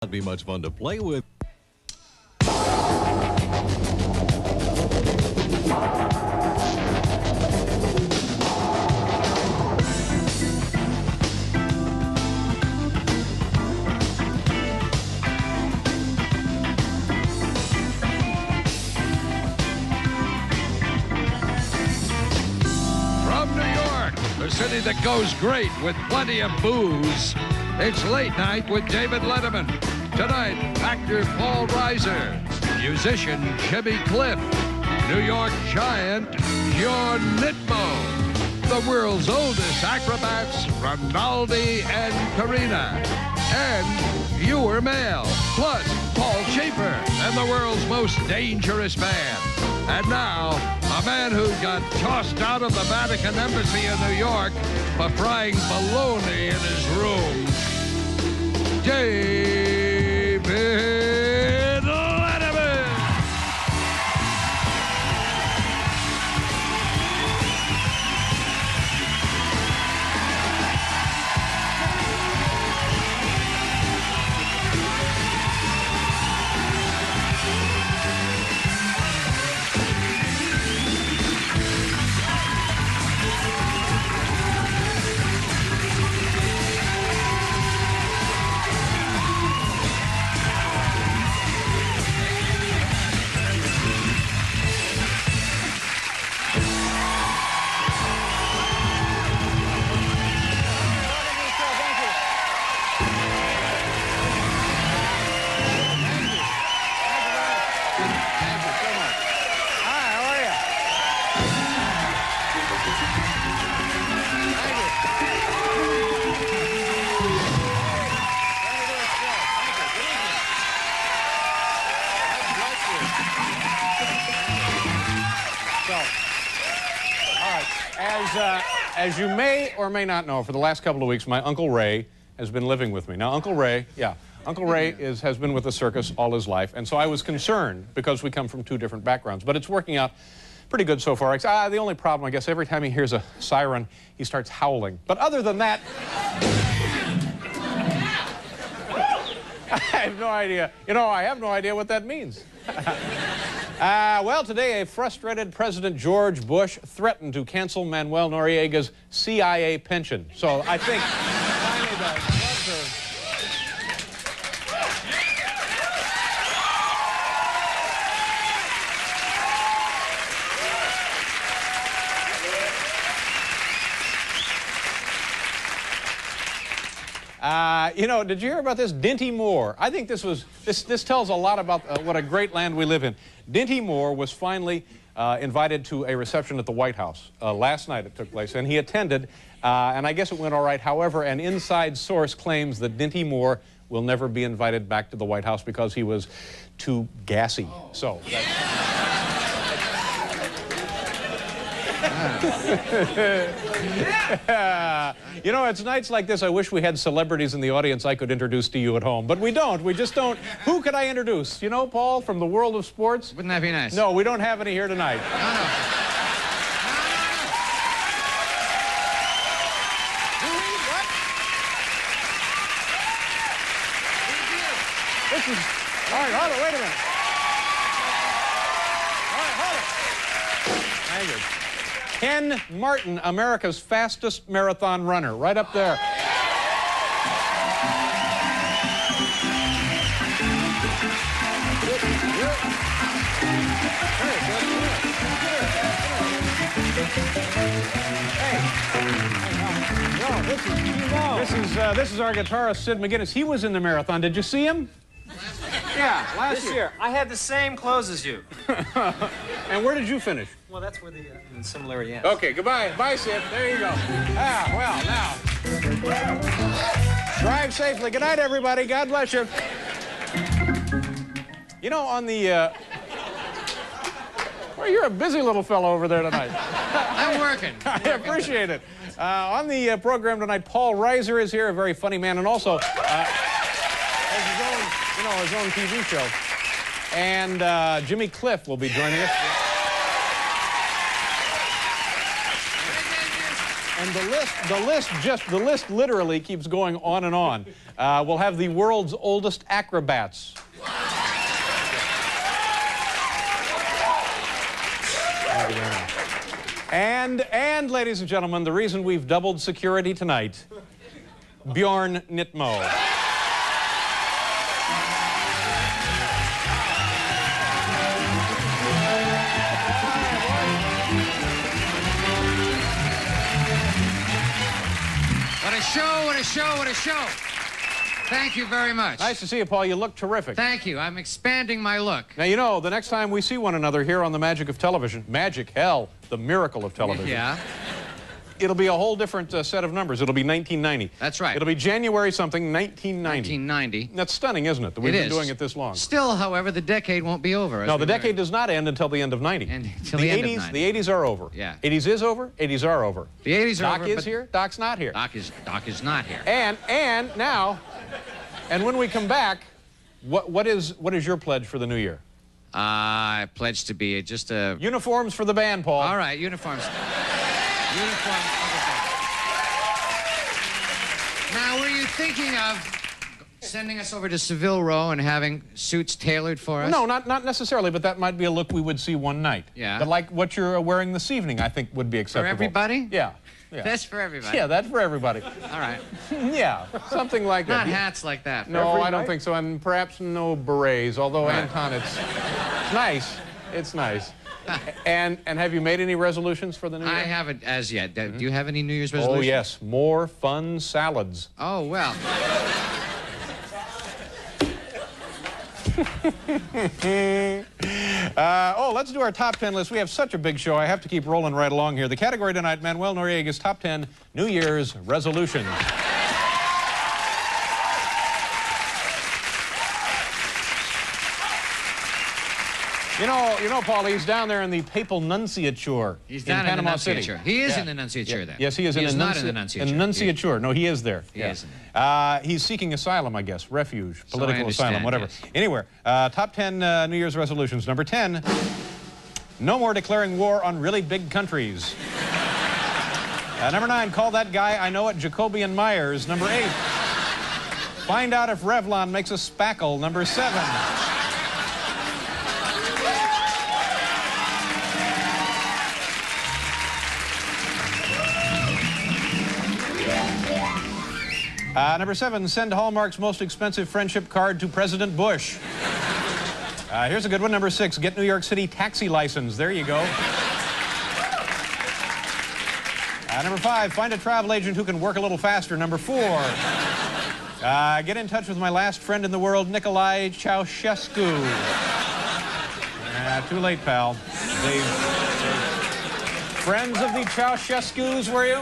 That'd be much fun to play with. From New York, the city that goes great with plenty of booze, it's Late Night with David Letterman. Tonight, actor Paul Reiser, musician Jimmy Cliff, New York giant Bjorn Nittmo, the world's oldest acrobats Rinaldi and Karina, and viewer mail, plus Paul Schaefer and the world's most dangerous man. And now, a man who got tossed out of the Vatican Embassy in New York for frying bologna in his room, David Letterman. As you may or may not know, for the last couple of weeks, my Uncle Ray has been living with me. Now, Uncle Ray has been with the circus all his life, and so I was concerned because we come from two different backgrounds, but it's working out pretty good so far. The only problem, I guess, every time he hears a siren, he starts howling. But other than that, I have no idea. I have no idea what that means. Well, today a frustrated President George Bush threatened to cancel Manuel Noriega's CIA pension. So I think finally the floods are... did you hear about this? Dinty Moore. I think this tells a lot about what a great land we live in. Dinty Moore was finally invited to a reception at the White House. Last night it took place, and he attended, and I guess it went all right. However, an inside source claims that Dinty Moore will never be invited back to the White House because he was too gassy. So. It's nights like this I wish we had celebrities in the audience I could introduce to you at home, but we don't. We just don't. Who could I introduce? Paul, from the world of sports? Wouldn't that be nice? No, we don't have any here tonight. This is... All right, hold it. Wait a minute. All right, hold it. Thank you. Ken Martin, America's fastest marathon runner, right up there. This is our guitarist, Sid McGinnis. He was in the marathon. Did you see him? Yeah, last year. I had the same clothes as you. And where did you finish? Well, that's where the similarity ends. Okay, goodbye. Bye, Sid. There you go. Well, now. Drive safely. Good night, everybody. God bless you. On the... Well, you're a busy little fellow over there tonight. I'm working. I appreciate it. On the program tonight, Paul Reiser is here, a very funny man, and also has his own TV show. And Jimmy Cliff will be joining us. And the list literally keeps going on and on. We'll have the world's oldest acrobats. And ladies and gentlemen, the reason we've doubled security tonight, Bjorn Nittmo. What a show, what a show, what a show. Thank you very much. Nice to see you, Paul. You look terrific. Thank you. I'm expanding my look. Now, you know, the next time we see one another here on the magic of television, magic, hell, the miracle of television. Yeah. It'll be a whole different set of numbers. It'll be 1990. That's right. It'll be January something, 1990. 1990. That's stunning, isn't it, that we've been doing it this long? Still, however, the decade won't be over. No, the decade does not end until the end of 90. Until the end of 90. The 80s are over. Yeah. 80s is over, 80s are over. The 80s are over, Doc is here, Doc's not here. Doc is not here. And now, and when we come back, what is your pledge for the new year? I pledge to be just a... Uniforms for the band, Paul. All right, uniforms. Uniforms for the band. Now, were you thinking of sending us over to Seville Row and having suits tailored for us? No, not necessarily, but that might be a look we would see one night. Yeah. But like what you're wearing this evening, I think would be acceptable. For everybody? Yeah. Yeah. That's for everybody? Yeah, that's for everybody. All right. Yeah, something like that. Not hats like that. No, I don't think so, and perhaps no berets, although, right. Anton, it's nice. It's nice. And have you made any resolutions for the new year? I haven't as yet. Do you have any New Year's resolutions? Oh, yes. More fun salads. Oh, well. Let's do our top 10 list. We have such a big show. I have to keep rolling right along here. The category tonight, Manuel Noriega's top 10 New Year's resolutions. You know, Paul, he's down there in the papal nunciature. He's down in Panama City. He is in the nunciature then. Yes, he is in the not in the nunciature. Nunciature. No, he is there. He is in it. He's seeking asylum, I guess, refuge, political asylum, whatever. Yes. Anyway, top 10 New Year's resolutions. Number 10, no more declaring war on really big countries. Number 9, call that guy I know at Jacobian Myers. Number 8, find out if Revlon makes a spackle. Number 7. Number 7, send Hallmark's most expensive friendship card to President Bush. Here's a good one. Number 6, get New York City taxi license. There you go. Number 5, find a travel agent who can work a little faster. Number 4, get in touch with my last friend in the world, Nikolai Ceausescu. Too late, pal. Friends of the Ceausescus, were you?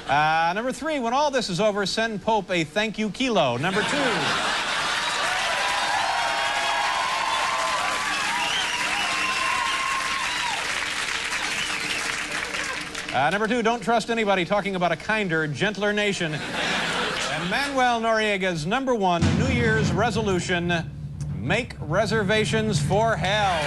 Number 3, when all this is over, send Pope a thank you kilo. Number 2. Number 2, don't trust anybody talking about a kinder, gentler nation. And Manuel Noriega's number 1 New Year's resolution, make reservations for hell.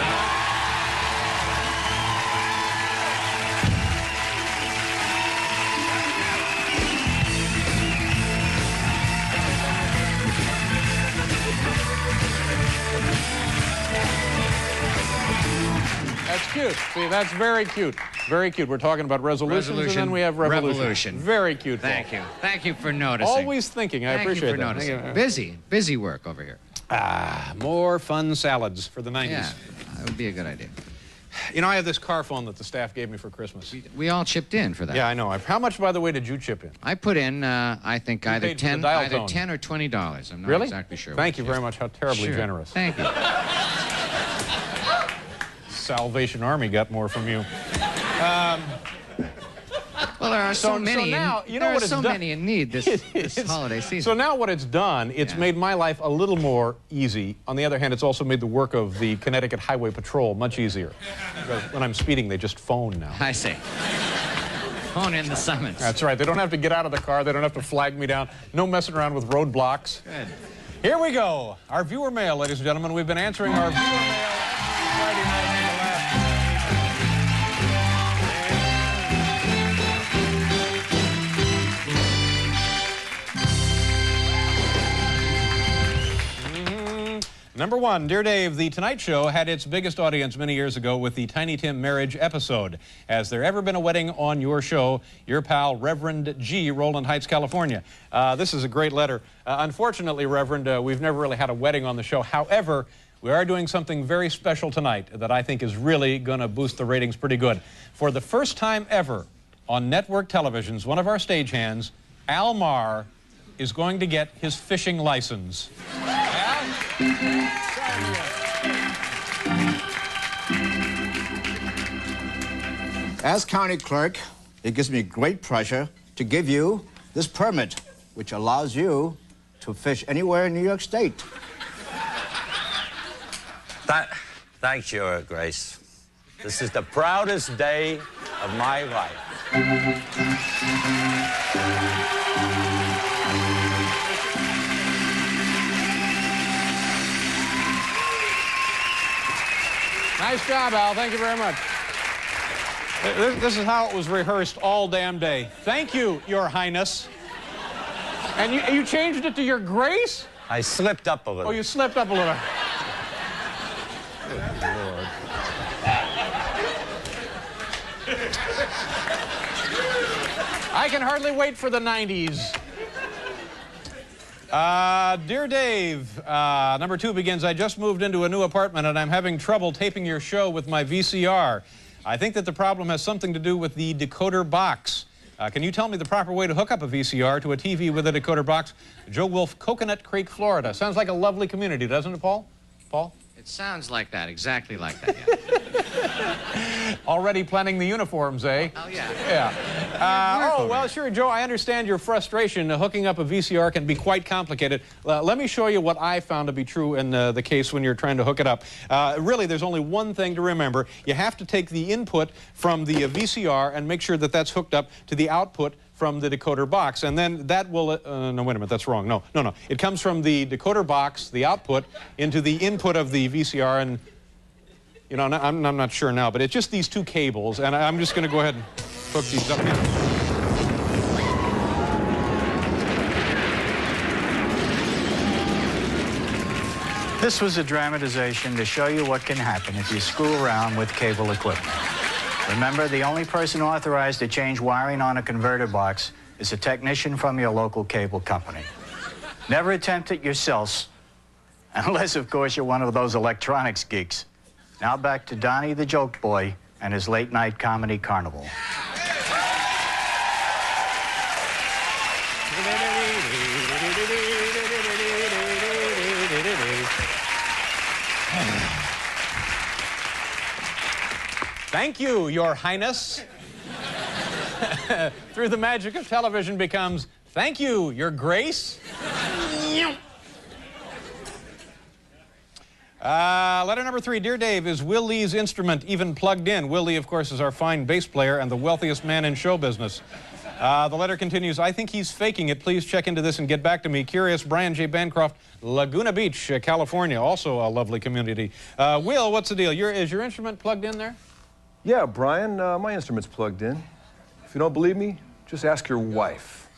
That's cute. See, that's very cute. Very cute. We're talking about resolutions, and then we have revolution. Very cute. Thank you. Thank you for noticing. Always thinking. I appreciate that. Thank you for noticing. Busy work over here. More fun salads for the 90s. Yeah, that would be a good idea. You know, I have this car phone that the staff gave me for Christmas. We all chipped in for that. Yeah, I know. How much, by the way, did you chip in? I put in, I think, either 10 or $20. I'm not exactly sure. Thank you very much. How terribly generous. Thank you. Salvation Army got more from you. Well, there are so many. So now, you know there what are it's so done? many in need this holiday season. So now what it's done, it's made my life a little more easy. On the other hand, it's also made the work of the Connecticut Highway Patrol much easier. Because when I'm speeding, they just phone now. I see. Phone in the summons. That's right. They don't have to get out of the car. They don't have to flag me down. No messing around with roadblocks. Good. Here we go. Our viewer mail, ladies and gentlemen. We've been answering our viewer mail Friday night for the last... Number 1, Dear Dave, The Tonight Show had its biggest audience many years ago with the Tiny Tim marriage episode. Has there ever been a wedding on your show? Your pal, Reverend G., Roland Heights, California. This is a great letter. Unfortunately, Reverend, we've never really had a wedding on the show. However, we are doing something very special tonight that I think is really going to boost the ratings pretty good. For the first time ever on network televisions, one of our stagehands, Al Marr, is going to get his fishing license. As county clerk, it gives me great pleasure to give you this permit, which allows you to fish anywhere in New York State. Thanks, Your Grace. This is the proudest day of my life. Nice job, Al. Thank you very much. This is how it was rehearsed all damn day. Thank you, Your Highness. And you changed it to Your Grace? I slipped up a little. Oh, you slipped up a little. Good Lord. I can hardly wait for the 90s. Dear Dave, number 2 begins, I just moved into a new apartment and I'm having trouble taping your show with my VCR. I think that the problem has something to do with the decoder box. Can you tell me the proper way to hook up a VCR to a TV with a decoder box? Joe Wolf, Coconut Creek, Florida. Sounds like a lovely community, doesn't it, Paul? Paul? It sounds like that, exactly like that, yeah. Already planning the uniforms, eh? Oh, yeah. Yeah. Oh, well, sure, Joe, I understand your frustration. Hooking up a VCR can be quite complicated. Let me show you what I found to be true in the case when you're trying to hook it up. Really, there's only one thing to remember. You have to take the input from the VCR and make sure that that's hooked up to the output from the decoder box, and then that will, no, wait a minute, that's wrong. No. It comes from the decoder box, the output, into the input of the VCR, and, you know, I'm not sure now, but it's just these 2 cables, and I'm just going to go ahead and hook these up here. This was a dramatization to show you what can happen if you screw around with cable equipment. Remember, the only person authorized to change wiring on a converter box is a technician from your local cable company. Never attempt it yourselves, unless, of course, you're one of those electronics geeks. Now back to Donnie the Joke Boy and his late-night comedy carnival. Thank you, Your Highness. Through the magic of television becomes, thank you, Your Grace. Letter number 3, Dear Dave, is Will Lee's instrument even plugged in? Will Lee, of course, is our fine bass player and the wealthiest man in show business. The letter continues, I think he's faking it. Please check into this and get back to me. Curious, Brian J. Bancroft, Laguna Beach, California, also a lovely community. Will, what's the deal? Is your instrument plugged in there? Yeah, Brian, my instrument's plugged in. If you don't believe me, just ask your wife.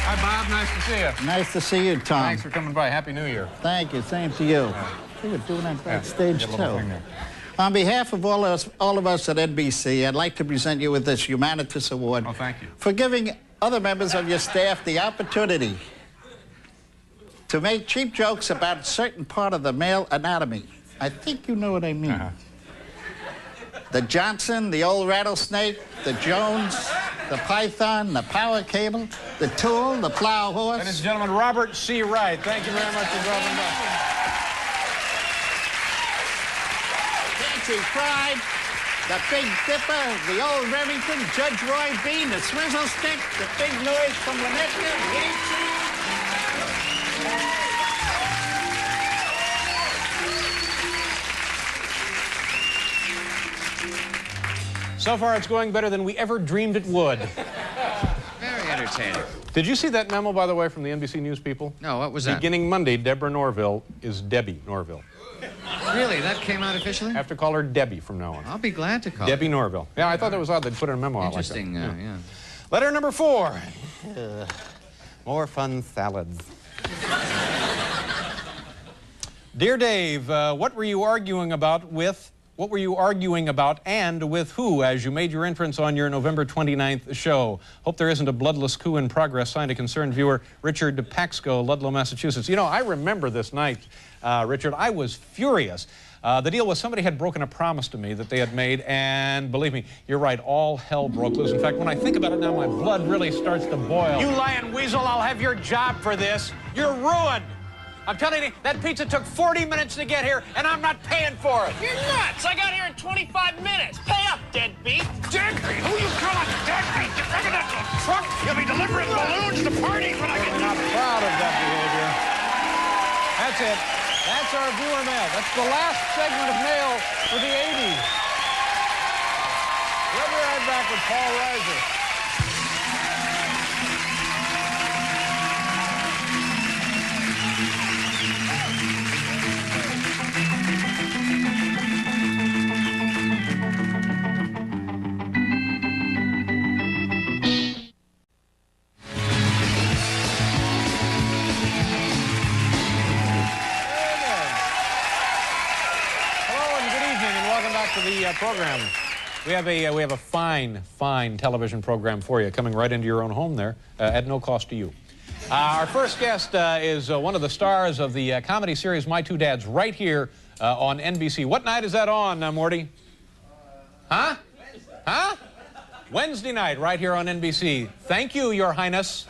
Hi, Bob. Nice to see you. Nice to see you, Tom. Thanks for coming by. Happy New Year. Thank you. Same to you. We were doing that backstage, Get a little too. thing there. On behalf of all of us at NBC, I'd like to present you with this Humanitas Award. Oh, thank you. For giving other members of your staff the opportunity to make cheap jokes about a certain part of the male anatomy. I think you know what I mean. The Johnson, the old rattlesnake, the Jones, the python, the power cable, the tool, the plow horse. Ladies and gentlemen, Robert C. Wright. Thank you very much for dropping by. Pride, the Big Dipper, the old Remington, Judge Roy Bean, the Swizzle Stick, the Big Noise from Winnetka, So far, it's going better than we ever dreamed it would. Very entertaining. Did you see that memo, by the way, from the NBC News people? No, what was that? Beginning Monday, Deborah Norville is Debbie Norville. Really? That came out officially? I have to call her Debbie from now on. I'll be glad to call Debbie Norville. Yeah, I thought that was odd. They'd put in a memo out like that. Interesting, yeah. Letter number 4. More fun salads. Dear Dave, what were you arguing about and with who as you made your entrance on your November 29th show? Hope there isn't a bloodless coup in progress. Signed, a concerned viewer, Richard Paxco, Ludlow, Massachusetts. You know, I remember this night, Richard. I was furious. The deal was somebody had broken a promise to me that they had made, and believe me, you're right, all hell broke loose. In fact, when I think about it now, my blood really starts to boil. You lying weasel, I'll have your job for this. You're ruined. I'm telling you, that pizza took 40 minutes to get here, and I'm not paying for it. You're nuts! I got here in 25 minutes. Pay up, deadbeat. Deadbeat? Who you calling deadbeat? You're bringing that truck? You'll be delivering balloons to parties when I get Not proud of that behavior. That's it. That's our viewer mail. That's the last segment of mail for the 80s. We'll be right back with Paul Reiser. To the program. We have a fine television program for you coming right into your own home there at no cost to you. Our first guest is one of the stars of the comedy series My Two Dads right here on NBC. What night is that on, Morty? Huh? Huh? Wednesday night right here on NBC. Thank you, Your Highness.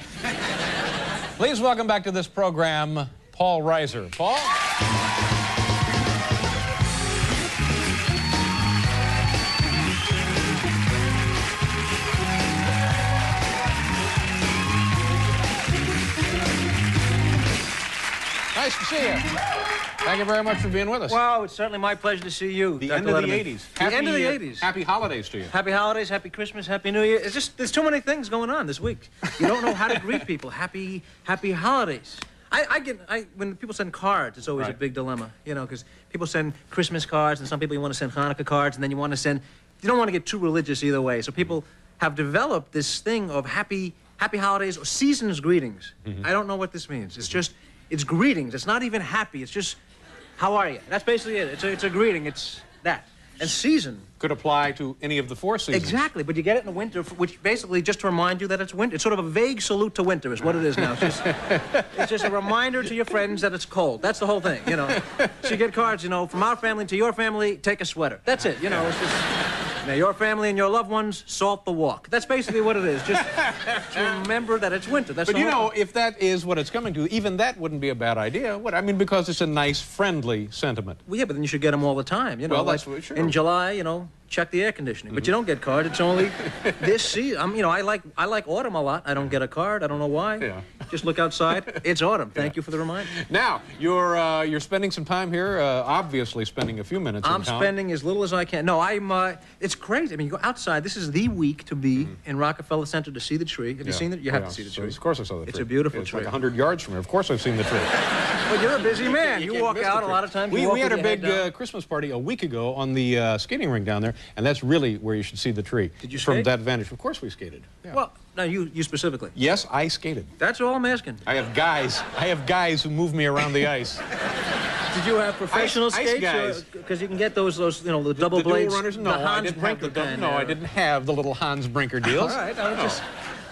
Please welcome back to this program, Paul Reiser. Paul? Nice to see you. Thank you very much for being with us. Well, it's certainly my pleasure to see you. The Dr. end of the Letterman. 80s. The end of the 80s. Happy holidays to you. Happy holidays, happy Christmas, happy New Year. It's just, there's too many things going on this week. You don't know how to greet people. Happy holidays. When people send cards, it's always a big dilemma, you know, because people send Christmas cards, and some people you want to send Hanukkah cards, and then you want to send, you don't want to get too religious either way. So people have developed this thing of happy holidays or season's greetings. I don't know what this means. It's just, it's greetings. It's not even happy. It's just, how are you? That's basically it. It's a greeting. It's that. And season could apply to any of the 4 seasons. Exactly, but you get it in the winter, which basically just to remind you that it's winter. It's sort of a vague salute to winter is what it is now. It's just a reminder to your friends that it's cold. That's the whole thing, you know. So you get cards, you know, from our family to your family, take a sweater. That's it, you know. It's just, now your family and your loved ones, salt the walk. That's basically what it is, just to remember that it's winter. That's but the you whole know, if that is what it's coming to, even that wouldn't be a bad idea. What I mean, because it's a nice, friendly sentiment. Well, yeah, but then you should get them all the time, you know. Well, like that's true. in July, you know, check the air conditioning. But you don't get cards. It's only this season. You know, I like autumn a lot. I don't get a card. I don't know why. Yeah. Just look outside. It's autumn. Thank you for the reminder. Now, you're spending some time here, obviously spending a few minutes in town. I'm spending as little as I can. No, it's crazy. I mean, you go outside. This is the week to be in Rockefeller Center to see the tree. Have you seen it? You have to see the tree. Of course I saw the tree. It's a beautiful tree. tree. It's like 100 yards from here. Of course I've seen the tree. But you're a busy man. You walk out a lot of times. We had a big Christmas party a week ago on the skating rink down there, and that's really where you should see the tree. Did you From skate? that vantage. Of course we skated. Yeah. Well, no, you specifically. Yes, I skated. That's all I'm asking. I have guys who move me around the ice. Did you have professional skates? Guys. Because you can get those you know, the double blades. Dual runners? No, I didn't have the little Hans Brinker deals. All right,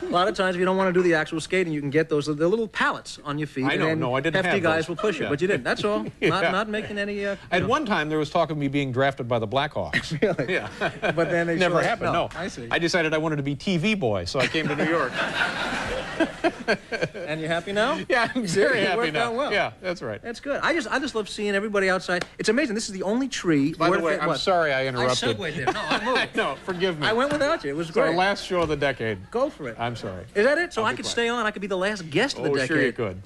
a lot of times if you don't want to do the actual skating, you can get those the little pallets on your feet. I know, no, I didn't have hefty those. guys will push you, but you didn't. That's all. Not making any. At one time, there was talk of me being drafted by the Blackhawks. Really? Yeah. But then they never happened. No, I see. I decided I wanted to be TV boy, so I came to New York. And you happy now? Yeah, I'm very happy now. Out well. Yeah, that's right. That's good. I just love seeing everybody outside. It's amazing. This is the only tree. By the way, I'm sorry I interrupted. I segued there. No, I'm moving. No, forgive me. I went without you. It was It's great. our last show of the decade. Go for it. I'm sorry. Is that it? So I'll I be could quiet. stay on. I could be the last guest of the decade. Sure you could.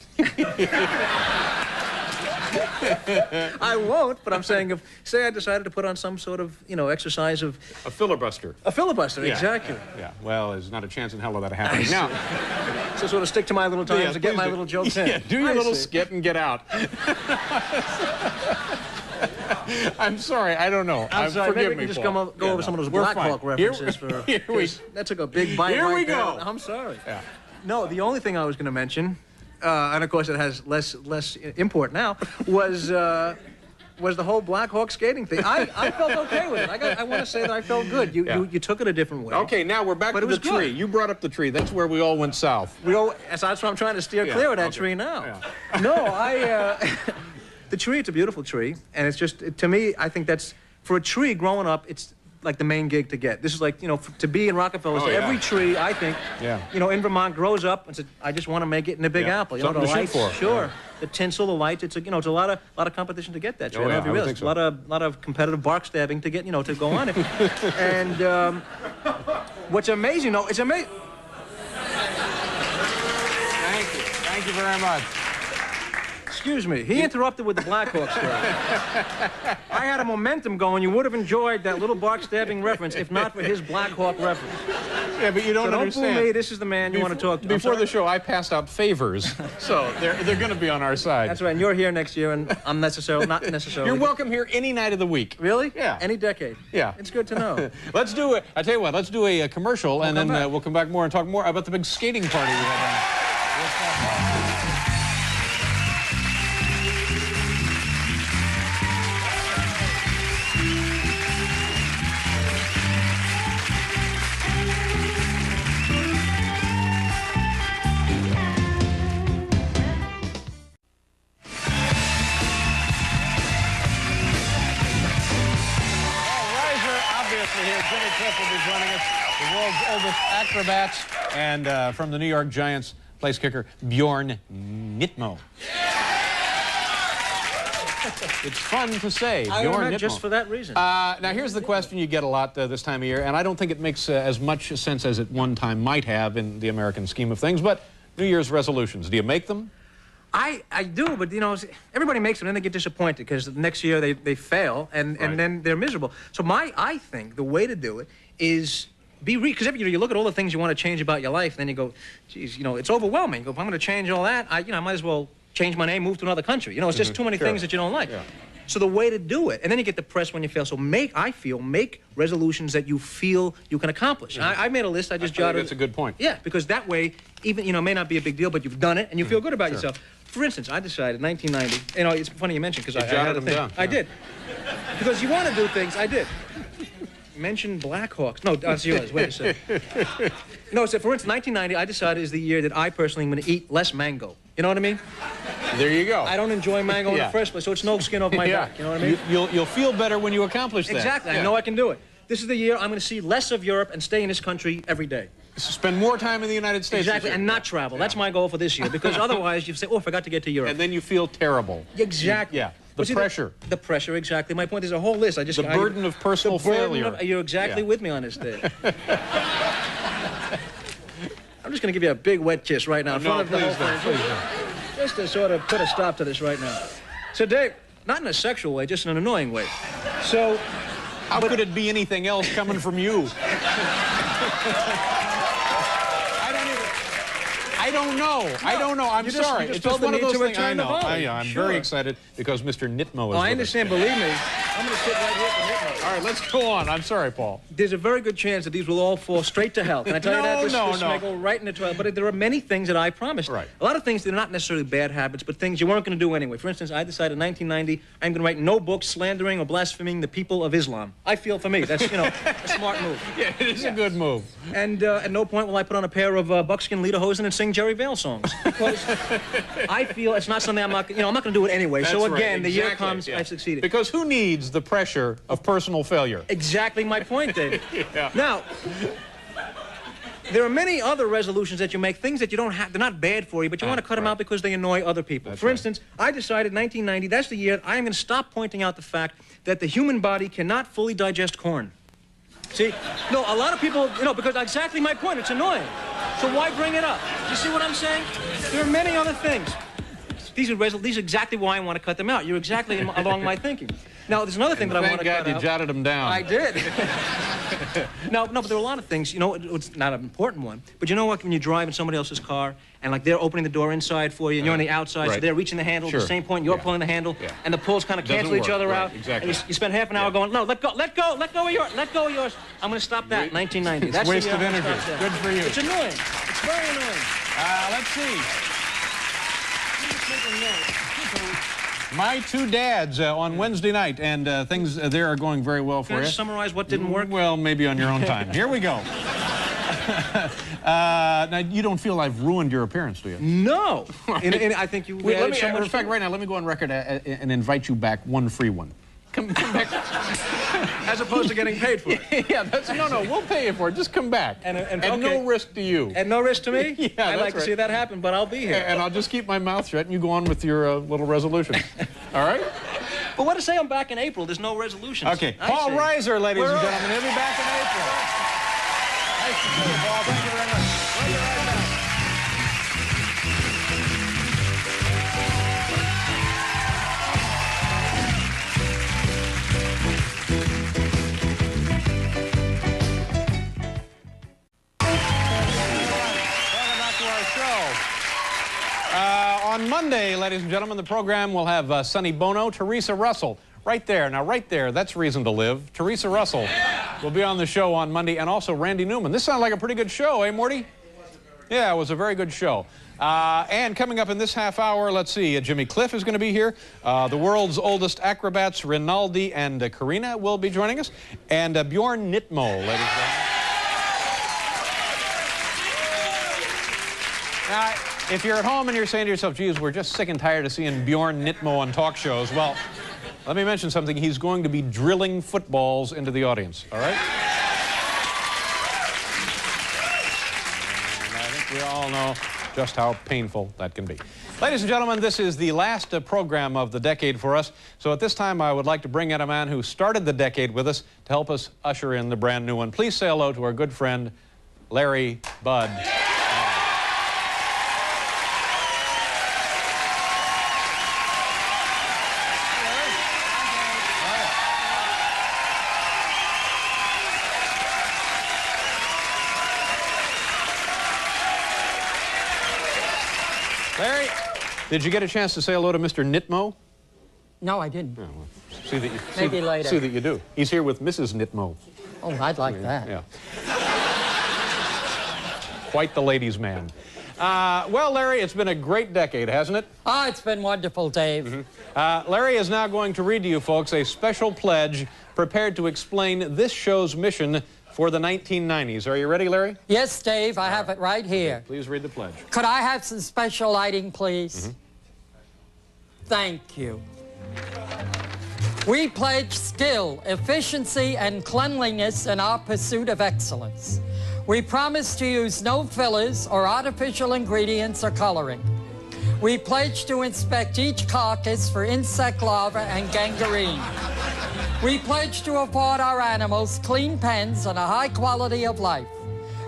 I won't, but I'm saying say I decided to put on some sort of, you know, exercise of... A filibuster. A filibuster, Yeah, exactly. Yeah, well, there's not a chance in hell of that happening. Now, so sort of stick to my little times and get my little jokes in. Yeah, do your little skit and get out. I'm sorry, I don't know. I'm sorry, maybe we Forgive can me, just Paul. go over some of those We're Black fine. Hawk references. That took a big bite. Here we right go. down. I'm sorry. Yeah. No, the only thing I was going to mention, and of course it has less import now, was the whole Black Hawk skating thing. I felt okay with it. I want to say that I felt good. You took it a different way. Okay, now we're back to the tree. Good. You brought up the tree. That's where we all went south. That's why I'm trying to steer clear of that tree now. Yeah. No, the tree, it's a beautiful tree, and it's just, to me, I think that's, for a tree growing up, it's like the main gig to get. This is like, to be in Rockefeller, every tree, I think, in Vermont grows up and says, I just want to make it in the Big Apple. Something the to shoot lights, for. Sure. The tinsel, the lights, it's a lot of competition to get that tree. Oh, I don't know if you realize. think so. A lot of competitive bark stabbing to get, to go on it. And what's amazing, though, it's amazing. Thank you very much. Excuse me. He interrupted with the Black Hawk story. I had a momentum going. You would have enjoyed that little bark stabbing reference if not for his Black Hawk reference. Yeah, but you don't understand. Don't fool me. This is the man you want to talk to. Before the show, I passed out favors, so they're going to be on our side. That's right. And you're here next year, and I'm not necessarily. You're welcome here any night of the week. Really? Yeah. Any decade. Yeah. It's good to know. Let's do it. I tell you what. Let's do a commercial, and then we'll come back more and talk more about the big skating party we had. Here, Jimmy Cliff will be joining us, the world's oldest acrobats, and from the New York Giants, place kicker Bjorn Nittmo. It's fun to say, Bjorn Nittmo. Just for that reason. Now, here's the question you get a lot this time of year, and I don't think it makes as much sense as it one time might have in the American scheme of things, but New Year's resolutions, do you make them? I do, but everybody makes them and then they get disappointed because next year they fail and then they're miserable. So I think the way to do it is because every year you look at all the things you want to change about your life, and then you go, geez, it's overwhelming. You go, if I'm going to change all that, I might as well change my name, move to another country. It's just too many things that you don't like. Yeah. So the way to do it, and then you get depressed when you fail. So make resolutions that you feel you can accomplish. I made a list. I just jotted. That's a good point. Yeah, because that way, even it may not be a big deal, but you've done it and you feel good about yourself. For instance, I decided in 1990. It's funny you mentioned because I had a thing. Down. I did, because you want to do things. I did. Mention Black Hawks. No, that's yours. Wait a second. No, so for instance, 1990, I decided is the year that I personally am going to eat less mango. You know what I mean? There you go. I don't enjoy mango in the first place, so it's no skin off my back. You know what I mean? You'll feel better when you accomplish that. Exactly. I know I can do it. This is the year I'm going to see less of Europe and stay in this country every day. Spend more time in the United States. Exactly, and not travel. That's my goal for this year, because otherwise you say, oh, I forgot to get to Europe. And then you feel terrible. Exactly. Yeah. The pressure. The pressure, exactly. My point is a whole list. The burden of personal failure. You're exactly with me on this day. I'm just going to give you a big wet kiss right now in front of the whole thing. Just to sort of put a stop to this right now. So, Dave, not in a sexual way, just in an annoying way. So... How could it be anything else coming from you? I don't know. I'm sorry. It's just one of those things. I know. I'm very excited because Mr. Nittmo is I understand. Believe me. I'm going to sit right here for Nittmo. All right, let's go on. I'm sorry, Paul. There's a very good chance that these will all fall straight to hell. Can I tell you that? This may go right in the toilet. But there are many things that I promised. Right. A lot of things that are not necessarily bad habits, but things you weren't going to do anyway. For instance, I decided in 1990 I'm going to write no books slandering or blaspheming the people of Islam. I feel for me. That's, a smart move. Yeah, it is a good move. And at no point will I put on a pair of buckskin lederhosen and sing Jerry Vale songs. Because I feel it's not something I'm not going to do it anyway. That's so again, right. the year comes, I've succeeded. Because who needs the pressure of personal failure? Exactly my point, Dave. Now, there are many other resolutions that you make, things that you don't have, they're not bad for you, but you want to cut them out because they annoy other people. For instance, I decided in 1990, that's the year I am going to stop pointing out the fact that the human body cannot fully digest corn. See? No, a lot of people, because exactly my point, it's annoying. So why bring it up? You see what I'm saying? There are many other things. These are exactly why I want to cut them out. You're exactly along my thinking. Now, there's another thing that I want to cut out. Thank God you jotted them down. I did. No, but there are a lot of things. You know, it's not an important one. But you know what? When you drive in somebody else's car, and like they're opening the door inside for you, and you're on the outside, so they're reaching the handle at the same point, you're pulling the handle, and the pulls kind of cancel each other out. Exactly. And you spend half an hour going, no, let go of yours, let go of yours. I'm going to stop that in 1990. That's waste of energy. Good for you. It's annoying. It's very annoying. Let's see. My two dads on Wednesday night, and things there are going very well for you. Can I just summarize what didn't work? Well, maybe on your own time. Here we go. Now, you don't feel I've ruined your appearance, do you? No. And I think you... Wait, in fact, right now, let me go on record and invite you back one free one. Come back. As opposed to getting paid for it. Yeah, no, we'll pay you for it. Just come back. And no risk to you. And no risk to me? Yeah, I'd like to see that happen, but I'll be here. And I'll just keep my mouth shut, and you go on with your little resolution. All right? But what to say I'm back in April? There's no resolutions. Okay. Paul Reiser, ladies and gentlemen. He'll be back in April. Nice to see you, Paul. Thank you very much. We'll be right back. On Monday, ladies and gentlemen, the program will have Sonny Bono, Teresa Russell. Right there. Now, right there, that's reason to live. Teresa Russell will be on the show on Monday, and also Randy Newman. This sounded like a pretty good show, eh, Morty? Yeah, it was a very good show. And coming up in this half hour, let's see, Jimmy Cliff is going to be here. The world's oldest acrobats, Rinaldi and Karina, will be joining us. And Bjorn Nittmo, ladies and gentlemen. Now, if you're at home and you're saying to yourself, geez, we're just sick and tired of seeing Bjorn Nittmo on talk shows, well, let me mention something. He's going to be drilling footballs into the audience, all right? And I think we all know just how painful that can be. Ladies and gentlemen, this is the last program of the decade for us. So at this time, I would like to bring in a man who started the decade with us to help us usher in the brand new one. Please say hello to our good friend, Larry Bud. Larry, did you get a chance to say hello to Mr. Nittmo? No, I didn't. Oh, well, see that you, Maybe later. See that you do. He's here with Mrs. Nittmo. Oh, I'd like that. Yeah. Quite the ladies' man. Well, Larry, it's been a great decade, hasn't it? Oh, it's been wonderful, Dave. Larry is now going to read to you folks a special pledge prepared to explain this show's mission for the 1990s. Are you ready, Larry? Yes, Dave, I have it right here. Okay, please read the pledge. Could I have some special lighting, please? Thank you. We pledge skill, efficiency, and cleanliness in our pursuit of excellence. We promise to use no fillers or artificial ingredients or coloring. We pledge to inspect each carcass for insect larvae and gangrene. We pledge to afford our animals clean pens and a high quality of life,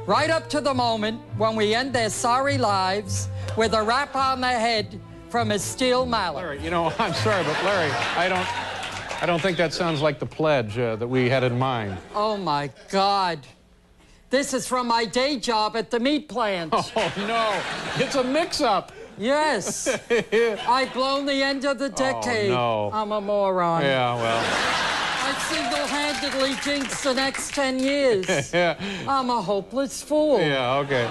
right up to the moment when we end their sorry lives with a rap on their head from a steel mallet. Larry, you know, I'm sorry, but Larry, I don't think that sounds like the pledge that we had in mind. Oh, my God. This is from my day job at the meat plant. Oh, no. It's a mix-up. Yes. I've blown the end of the decade. Oh, no. I'm a moron. Yeah, well. I single-handedly jinxed the next 10 years. Yeah. I'm a hopeless fool. Yeah, okay.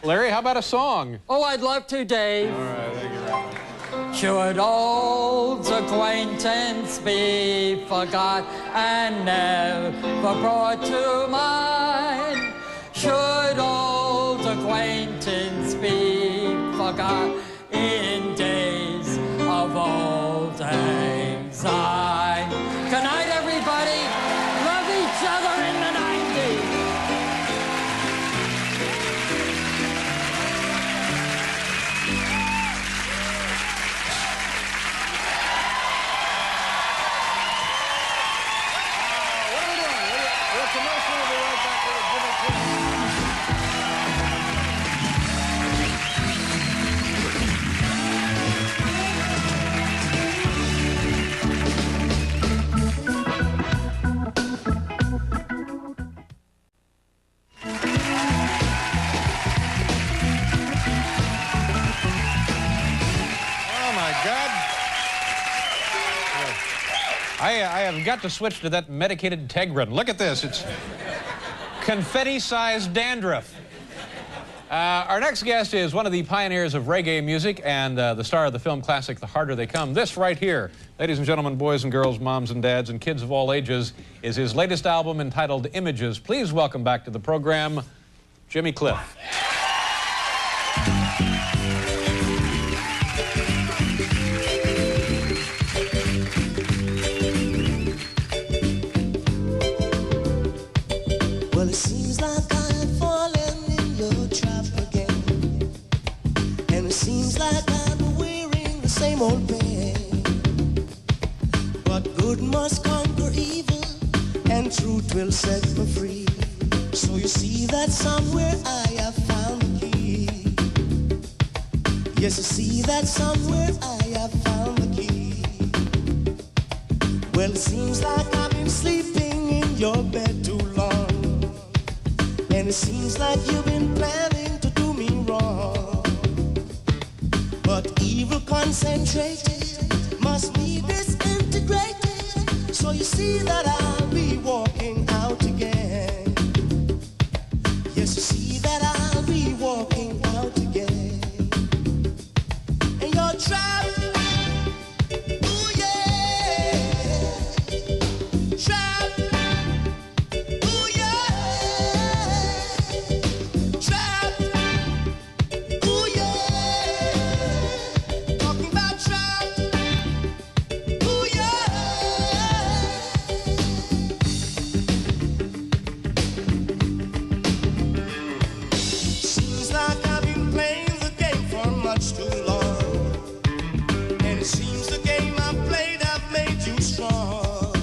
Larry, how about a song? Oh, I'd love to, Dave. All right, thank you very much. Should old acquaintance be forgot and never brought to mind? Should old acquaintance be forgot in days of old lang syne? Good night, everybody. Love each other in the 90s. I have got to switch to that medicated Tegrin. Look at this. It's confetti-sized dandruff. Our next guest is one of the pioneers of reggae music and the star of the film classic The Harder They Come. This right here, ladies and gentlemen, boys and girls, moms and dads, and kids of all ages, is his latest album entitled Images. Please welcome back to the program, Jimmy Cliff. Well, it seems like I'm falling in your trap again, and it seems like I'm wearing the same old pain. But good must conquer evil, and truth will set me free. So you see that somewhere I have found the key. Yes, you see that somewhere I have found the key. Well, it seems like I've been sleeping in your bed too long, and it seems like you've been planning to do me wrong. But evil concentrated must be disintegrated. So you see that I'll be walking out again. Yes, you see that I'll be walking out again. And you're trapped. Ooh, yeah. Trapped. Ooh, yeah. Trapped. Ooh, yeah. Talking about trapped. Ooh, yeah. Seems like I've been playing the game for much too long, and it seems the game I've played have made you strong.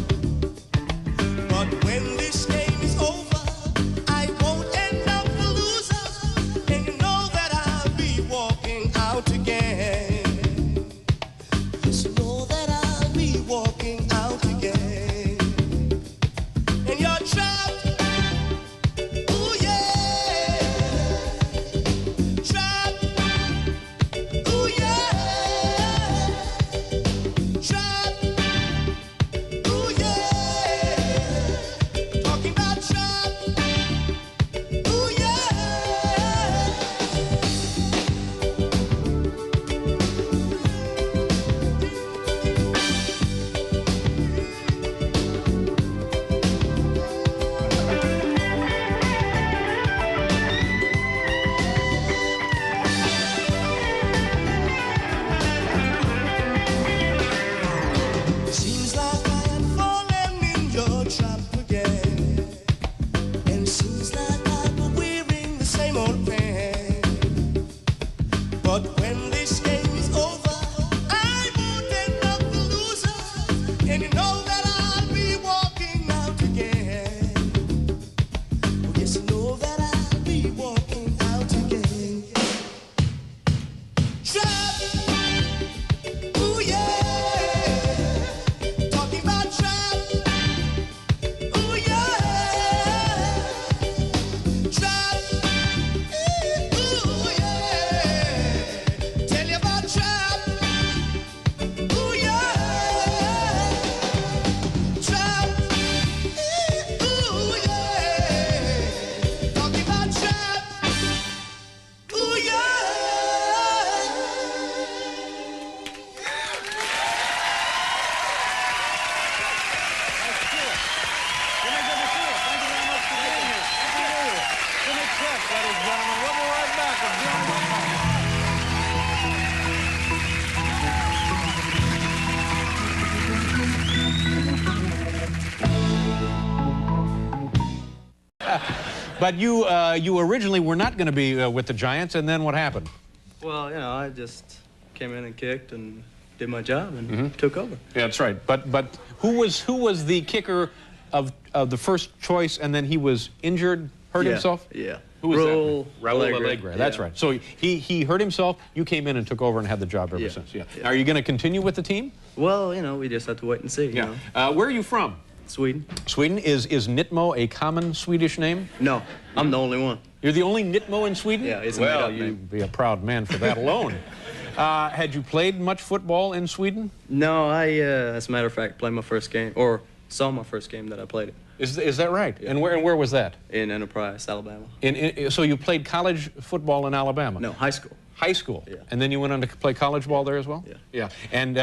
But when this game is over, I won't end up a loser, and you know that I'll be walking out again. Just know that I'll be walking out again. And you're trapped. Ooh, yeah. Trapped. Ooh, yeah. Trapped. Ooh, yeah. Talking about trapped. Ooh, yeah. Seems like I am falling in your trap again, and it seems like I'm wearing the same old pain. But when this game is over, I won't end up a loser, and you know that I'll be walking out again. Oh, yes, you know that I'll be walking out again. Trapped. Ooh, yeah. Talking about trapped. Ooh, yeah. Trapped. Ooh, yeah. Tell you about trapped. Ooh, yeah. Trapped. Ooh, yeah. Talking about trapped. Ooh, yeah. Jimmy Cliff, ladies and gentlemen. We'll be right back with Bjorn. But you originally were not going to be with the Giants, and then what happened? Well, you know, I just came in and kicked and did my job and took over. Yeah, that's right. But who was the kicker of the first choice, and then he was injured, hurt himself? Yeah. Who was Raul that? Raul Allegre. Allegre. That's right. So he hurt himself. You came in and took over and had the job ever since. Yeah. Are you going to continue with the team? Well, you know, we just have to wait and see. You know? Where are you from? Sweden. Sweden? Is Nittmo a common Swedish name? No, I'm the only one. You're the only Nittmo in Sweden? Yeah, it's a well, made-up name. you'd be a proud man for that alone. Had you played much football in Sweden? No, I, as a matter of fact, played my first game, or saw my first game that I played it. Is that right? Yeah. And where was that? In Enterprise, Alabama. So you played college football in Alabama? No, high school. High school? Yeah. And then you went on to play college ball there as well? Yeah. Yeah. And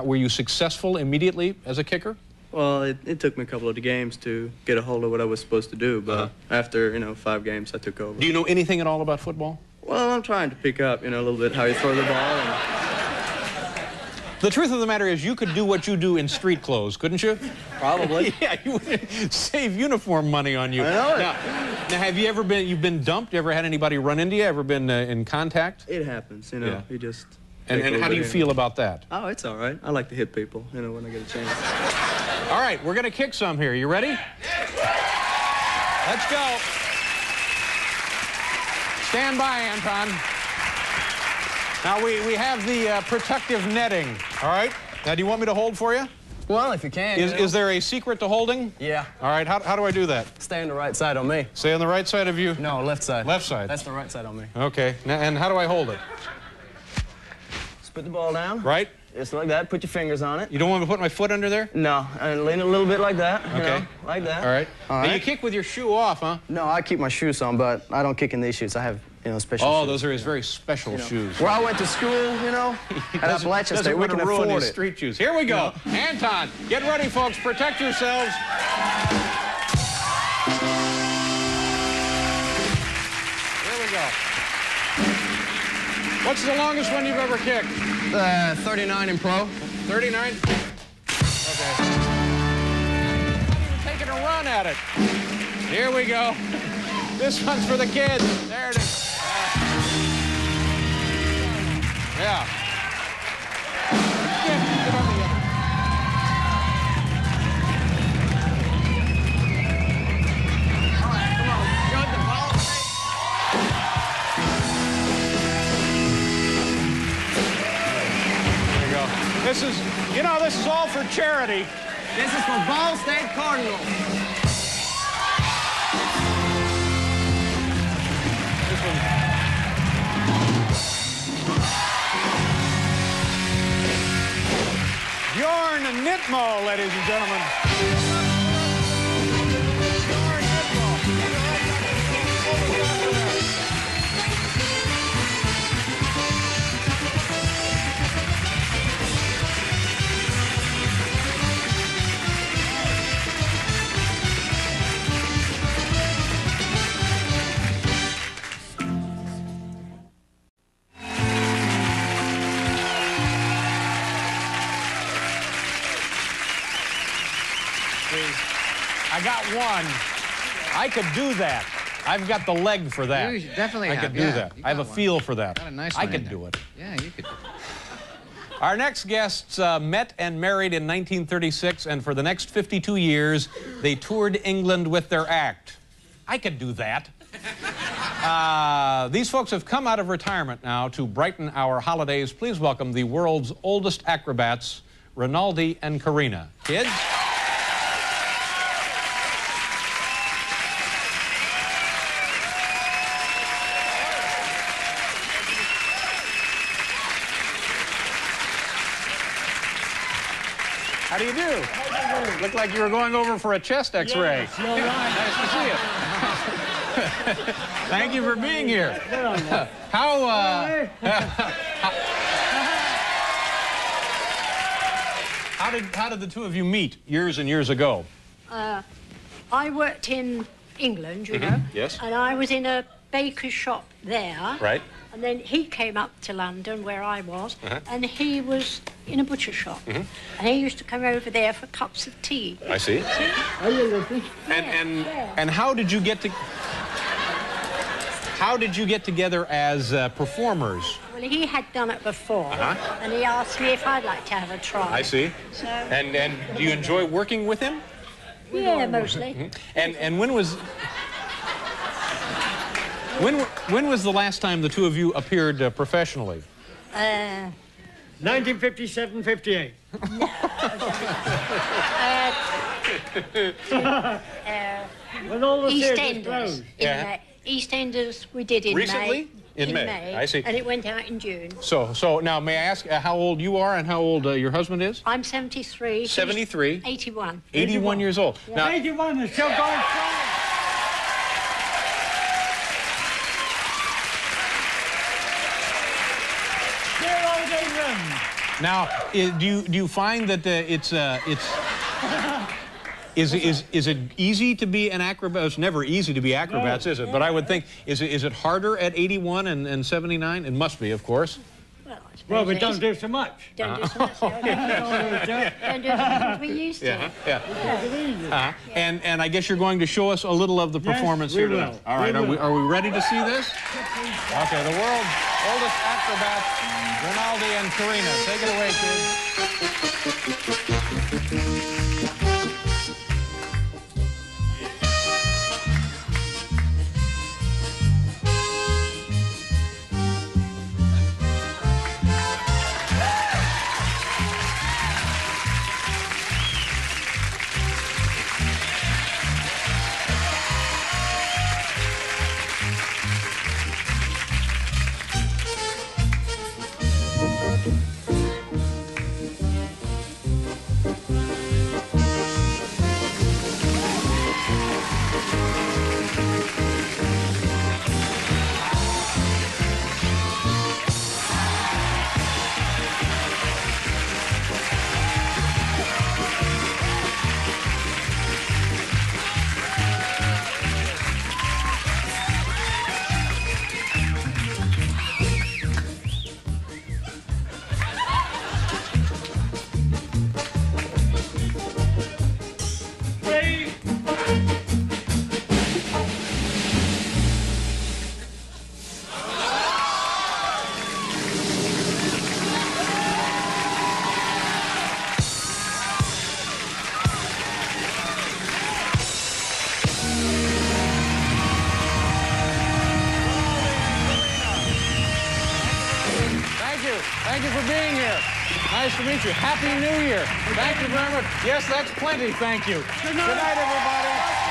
were you successful immediately as a kicker? Well, it took me a couple of the games to get a hold of what I was supposed to do, but after, 5 games, I took over. Do you know anything at all about football? Well, I'm trying to pick up, a little bit how you throw the ball. And... The truth of the matter is you could do what you do in street clothes, couldn't you? Probably. Yeah, you would save uniform money on you. I know it. Now, have you ever been, you've been dumped? You ever had anybody run into you? Ever been in contact? It happens, Yeah. You just... And how do you feel about that? Oh, it's all right. I like to hit people, when I get a chance. All right, we're going to kick some here. You ready? Let's go. Stand by, Anton. Now, we have the protective netting, all right? Now, do you want me to hold for you? Well, if you can. Is there a secret to holding? Yeah. All right, how do I do that? Stay on the right side on me. Stay on the right side of you? No, left side. Left side. That's the right side on me. Okay, now, and how do I hold it? Just put the ball down. Right? Just like that. Put your fingers on it. You don't want me to put my foot under there? No, and lean it a little bit like that. Okay. Like that. All right. All Now, right. you kick with your shoe off, huh? No, I keep my shoes on, but I don't kick in these shoes. I have, special shoes. Oh, those are his very special shoes. Where I went to school, at Appalachian State, we can ruin afford his it. street shoes. Here we go. Anton, get ready, folks. Protect yourselves. Here we go. What's the longest one you've ever kicked? 39 in pro. 39? Okay. Taking a run at it. Here we go. This one's for the kids. There it is. Yeah. Get on the other. All right, come on. Good, the ball. There you go. This is all for charity. This is for Ball State Cardinals. Bjorn and Nittmo, ladies and gentlemen. Bjorn Nittmo. I got one. I could do that. I've got the leg for that. You definitely I have. could do that. I have a feel for that. Got a nice I one in could there. do it. Yeah, you could. Our next guests met and married in 1936, and for the next 52 years, they toured England with their act. I could do that. These folks have come out of retirement now to brighten our holidays. Please welcome the world's oldest acrobats, Rinaldi and Karina. Kids? How do you do? Looked like you were going over for a chest X-ray. Yes, you're right. Nice to see you. Thank you for being here. How did the two of you meet years and years ago? I worked in England, you know. Yes. And I was in a baker's shop there. Right. And then he came up to London, where I was, and he was in a butcher shop. And he used to come over there for cups of tea. I see. Are you looking? And how did you get together as performers? Well, he had done it before, and he asked me if I'd like to have a try. I see. So, And do you enjoy working with him? yeah, mostly. And when was the last time the two of you appeared professionally? 1957-58. When all the theaters EastEnders closed. in EastEnders we did in Recently? May. In May. I see. And it went out in June. So now may I ask how old you are and how old your husband is? I'm 73. 73. 81. 81 years old. Yeah. Now, 81 is still going strong. Dear old England. now do you find that is it easy to be an acrobat? It's never easy to be acrobats, is it? But I would think, is it harder at 81 and 79? It must be, of course. Well, we don't do so much. Don't do so much. Don't do as much as we used to. Yeah. And I guess you're going to show us a little of the performance here tonight. All right, are we ready to see this? Okay, the world's oldest acrobats, Rinaldi and Karina. Take it away, kids. Thank you for being here. Nice to meet you. Happy New Year. Thank you very much. Yes, that's plenty. Thank you. Good night, everybody.